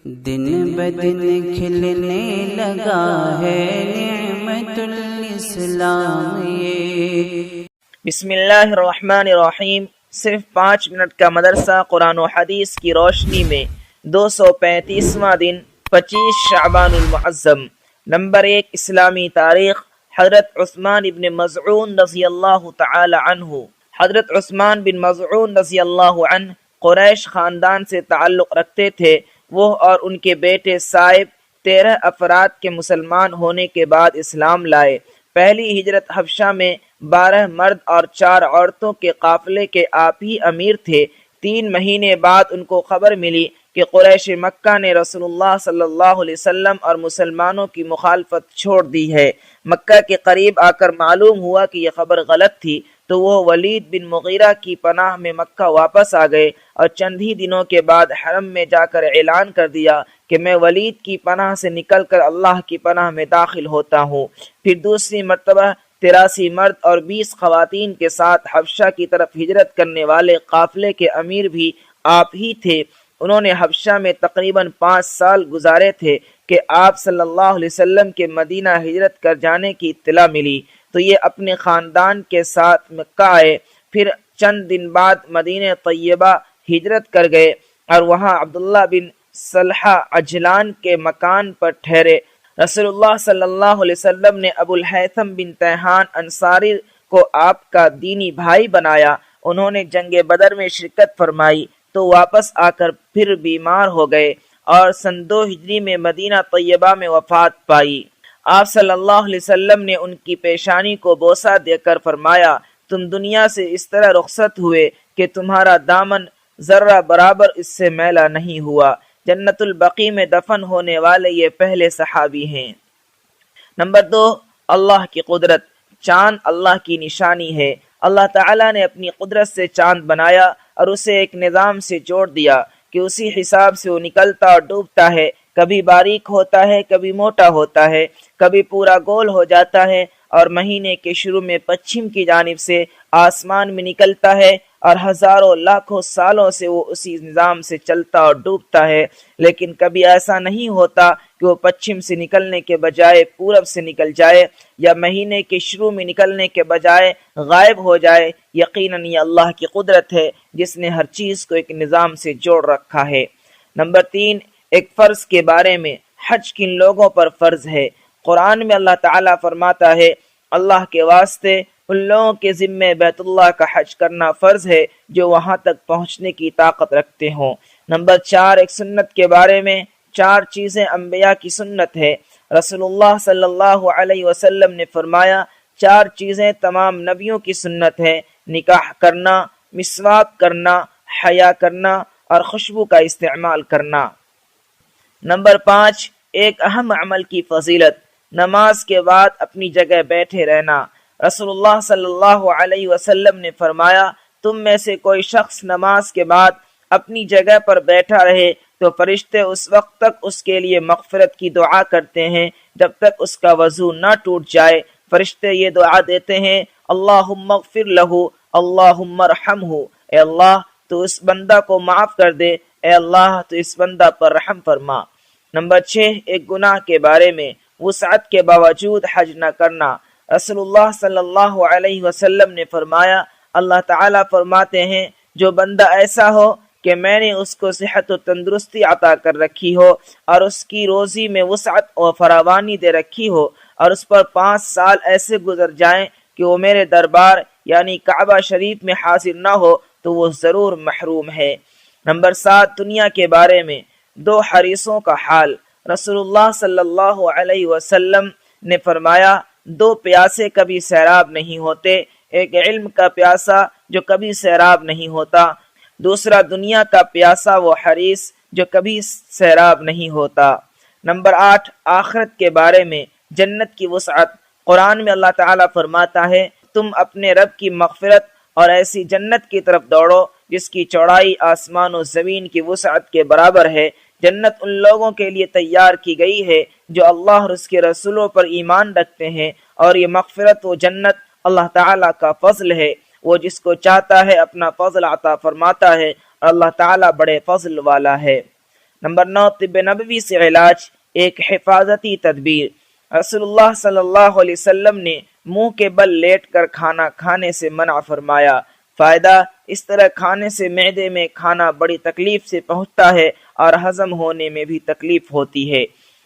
دن بدن کھلنے لگا ہے نعمت الاسلام یہ۔ بسم اللہ الرحمن الرحیم۔ صرف 5 منٹ کا مدرسہ قرآن و حدیث کی روشنی میں 235واں دن 25 شعبان المعظم۔ نمبر 1، اسلامی تاریخ۔ حضرت عثمان بن مظعون رضی اللہ تعالی عنہ۔ حضرت عثمان بن مظعون رضی اللہ عنہ قریش خاندان سے تعلق رکھتے تھے۔ وہ اور ان کے بیٹے صائب 13 افراد کے مسلمان ہونے کے بعد اسلام لائے۔ پہلی ہجرت حبشہ میں 12 مرد اور 4 عورتوں کے قافلے کے آپ ہی امیر تھے۔ 3 مہینے بعد ان کو خبر ملی کہ قریش مکہ نے رسول اللہ صلی اللہ علیہ وسلم اور مسلمانوں کی مخالفت چھوڑ دی ہے۔ مکہ کے قریب آ کر معلوم ہوا کہ یہ خبر غلط تھی، تو وہ ولید بن مغیرہ کی پناہ میں مکہ واپس آ گئے اور چند ہی دنوں کے بعد حرم میں جا کر اعلان کر دیا کہ میں ولید کی پناہ سے نکل کر اللہ کی پناہ میں داخل ہوتا ہوں۔ پھر دوسری مرتبہ 83 مرد اور 20 خواتین کے ساتھ حبشہ کی طرف ہجرت کرنے والے قافلے کے امیر بھی آپ ہی تھے۔ انہوں نے حبشہ میں تقریباً 5 سال گزارے تھے کہ آپ صلی اللہ علیہ وسلم کے مدینہ ہجرت کر جانے کی اطلاع ملی، تو یہ اپنے خاندان کے ساتھ مکہ آئے۔ پھر چند دن بعد مدینہ طیبہ ہجرت کر گئے اور وہاں عبداللہ بن صلحہ عجلان کے مکان پر ٹھہرے۔ رسول اللہ صلی اللہ علیہ وسلم نے ابو الہیثم بن تیہان انصاری کو آپ کا دینی بھائی بنایا۔ انہوں نے جنگ بدر میں شرکت فرمائی تو واپس آ کر پھر بیمار ہو گئے اور سن 2 ہجری میں مدینہ طیبہ میں وفات پائی۔ آپ صلی اللہ علیہ وسلم نے ان کی پیشانی کو بوسہ دے کر فرمایا، تم دنیا سے اس طرح رخصت ہوئے کہ تمہارا دامن ذرہ برابر اس سے میلا نہیں ہوا۔ جنت البقیع میں دفن ہونے والے یہ پہلے صحابی ہیں۔ نمبر 2، اللہ کی قدرت۔ چاند اللہ کی نشانی ہے۔ اللہ تعالیٰ نے اپنی قدرت سے چاند بنایا اور اسے ایک نظام سے جوڑ دیا کہ اسی حساب سے وہ نکلتا اور ڈوبتا ہے۔ کبھی باریک ہوتا ہے، کبھی موٹا ہوتا ہے، کبھی پورا گول ہو جاتا ہے، اور مہینے کے شروع میں پچھم کی جانب سے آسمان میں نکلتا ہے اور ہزاروں لاکھوں سالوں سے وہ اسی نظام سے چلتا اور ڈوبتا ہے۔ لیکن کبھی ایسا نہیں ہوتا کہ وہ پچھم سے نکلنے کے بجائے پورب سے نکل جائے یا مہینے کے شروع میں نکلنے کے بجائے غائب ہو جائے۔ یقیناً یہ اللہ کی قدرت ہے جس نے ہر چیز کو ایک نظام سے جوڑ رکھا ہے۔ نمبر 3، ایک فرض کے بارے میں۔ حج کن لوگوں پر فرض ہے؟ قرآن میں اللہ تعالیٰ فرماتا ہے، اللہ کے واسطے ان لوگوں کے ذمے بیت اللہ کا حج کرنا فرض ہے جو وہاں تک پہنچنے کی طاقت رکھتے ہوں۔ نمبر 4، ایک سنت کے بارے میں۔ 4 چیزیں انبیاء کی سنت ہے۔ رسول اللہ صلی اللہ علیہ وسلم نے فرمایا، 4 چیزیں تمام نبیوں کی سنت ہے: نکاح کرنا، مسواک کرنا، حیا کرنا اور خوشبو کا استعمال کرنا۔ نمبر 5، ایک اہم عمل کی فضیلت۔ نماز کے بعد اپنی جگہ بیٹھے رہنا۔ رسول اللہ صلی اللہ علیہ وسلم نے فرمایا، تم میں سے کوئی شخص نماز کے بعد اپنی جگہ پر بیٹھا رہے تو فرشتے اس وقت تک اس کے لیے مغفرت کی دعا کرتے ہیں جب تک اس کا وضو نہ ٹوٹ جائے۔ فرشتے یہ دعا دیتے ہیں، اللہم اغفر لہ، اللہم ارحمہ، اے اللہ تو اس بندہ کو معاف کر دے، اے اللہ تو اس بندہ پر رحم فرما۔ نمبر 6، ایک گناہ کے بارے میں۔ وسعت کے باوجود حج نہ کرنا۔ رسول اللہ صلی اللہ علیہ وسلم نے فرمایا، اللہ تعالیٰ فرماتے ہیں، جو بندہ ایسا ہو کہ میں نے اس کو صحت و تندرستی عطا کر رکھی ہو اور اس کی روزی میں وسعت و فراوانی دے رکھی ہو اور اس پر 5 سال ایسے گزر جائیں کہ وہ میرے دربار یعنی کعبہ شریف میں حاضر نہ ہو تو وہ ضرور محروم ہے۔ نمبر 7، دنیا کے بارے میں۔ 2 حریصوں کا حال۔ رسول اللہ صلی اللہ علیہ وسلم نے فرمایا، 2 پیاسے کبھی سیراب نہیں ہوتے، ایک علم کا پیاسا جو کبھی سیراب نہیں ہوتا، دوسرا دنیا کا پیاسا وہ حریص جو کبھی سیراب نہیں ہوتا۔ نمبر 8، آخرت کے بارے میں۔ جنت کی وسعت۔ قرآن میں اللہ تعالیٰ فرماتا ہے، تم اپنے رب کی مغفرت اور ایسی جنت کی طرف دوڑو جس کی چوڑائی آسمان و زمین کی وسعت کے برابر ہے۔ جنت ان لوگوں کے لیے تیار کی گئی ہے جو اللہ اور اس کے رسولوں پر ایمان رکھتے ہیں، اور یہ مغفرت و جنت اللہ تعالیٰ کا فضل ہے۔ وہ جس کو چاہتا ہے اپنا فضل عطا فرماتا ہے، اور اللہ تعالیٰ بڑے فضل والا ہے۔ نمبر 9 طب نبوی سے علاج، ایک حفاظتی تدبیر۔ رسول اللہ صلی اللہ علیہ وسلم نے منہ کے بل لیٹ کر کھانا کھانے سے منع فرمایا۔ فائدہ، اس طرح کھانے سے معدے میں کھانا بڑی تکلیف سے پہنچتا ہے اور ہضم ہونے میں بھی تکلیف ہوتی ہے۔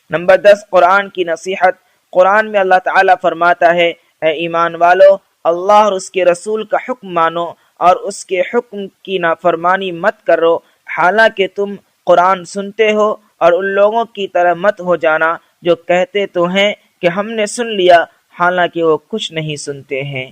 نمبر 10 قرآن کی نصیحت۔ قرآن میں اللہ تعالیٰ فرماتا ہے، اے ایمان والو، اللہ اور اس کے رسول کا حکم مانو اور اس کے حکم کی نافرمانی مت کرو، حالانکہ تم قرآن سنتے ہو، اور ان لوگوں کی طرح مت ہو جانا جو کہتے تو ہیں کہ ہم نے سن لیا، حالانکہ وہ کچھ نہیں سنتے ہیں۔